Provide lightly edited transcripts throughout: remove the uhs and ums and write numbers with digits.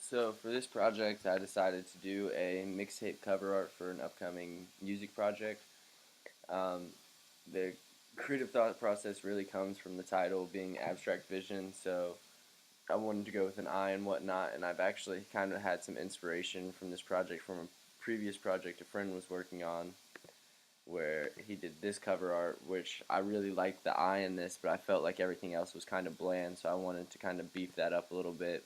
So for this project, I decided to do a mixtape cover art for an upcoming music project. Um, the creative thought process really comes from the title being abstract vision, so I wanted to go with an eye and whatnot, and I've actually kind of had some inspiration from this project from a previous project a friend was working on, where he did this cover art, which I really liked the eye in this, but I felt like everything else was kind of bland, so I wanted to kind of beef that up a little bit.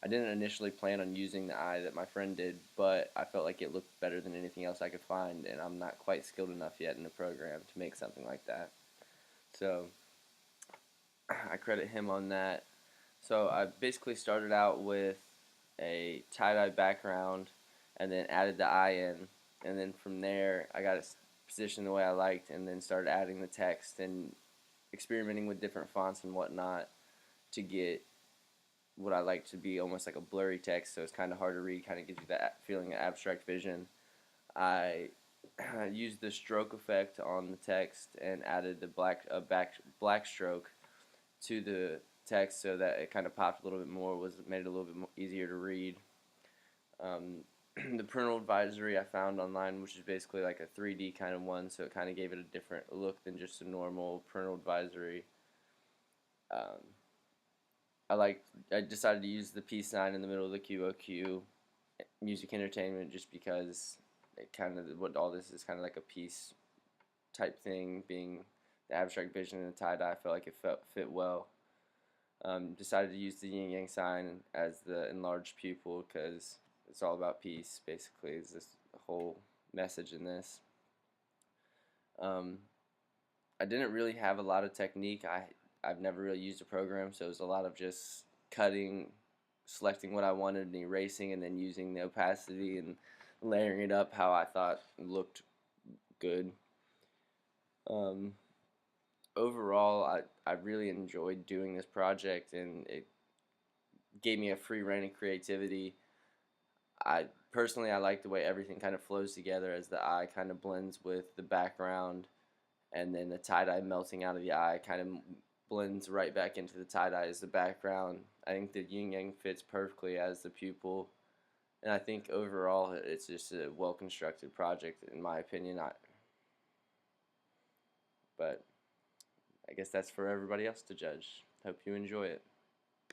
I didn't initially plan on using the eye that my friend did, but I felt like it looked better than anything else I could find, and I'm not quite skilled enough yet in the program to make something like that. So I credit him on that. So I basically started out with a tie-dye background and then added the eye in, and then from there I got it positioned the way I liked, and then started adding the text and experimenting with different fonts and whatnot to get what I like to be almost like a blurry text, so it's kind of hard to read, kind of gives you that feeling of abstract vision. I used the stroke effect on the text and added the black stroke to the text so that it kind of popped a little bit more, was made it a little bit more easier to read. Um, the parental advisory I found online, which is basically like a 3D kind of one, so it kind of gave it a different look than just a normal parental advisory. Um, I decided to use the peace sign in the middle of the QOQ music entertainment just because it kind of what all this is kind of like a piece type thing, being the abstract vision and the tie dye. I felt like it fit well. Decided to use the yin yang sign as the enlarged pupil because it's all about peace. Basically, is this whole message in this. Um, I didn't really have a lot of technique. I've never really used a program, so it was a lot of just cutting, selecting what I wanted and erasing, and then using the opacity and layering it up how I thought looked good. Um, Overall, I really enjoyed doing this project, and it gave me a free reign of creativity. I like the way everything kind of flows together as the eye kind of blends with the background, and then the tie-dye melting out of the eye kind of blends right back into the tie-dye as the background. I think the yin-yang fits perfectly as the pupil, and I think overall it's just a well-constructed project in my opinion. But I guess that's for everybody else to judge. Hope you enjoy it.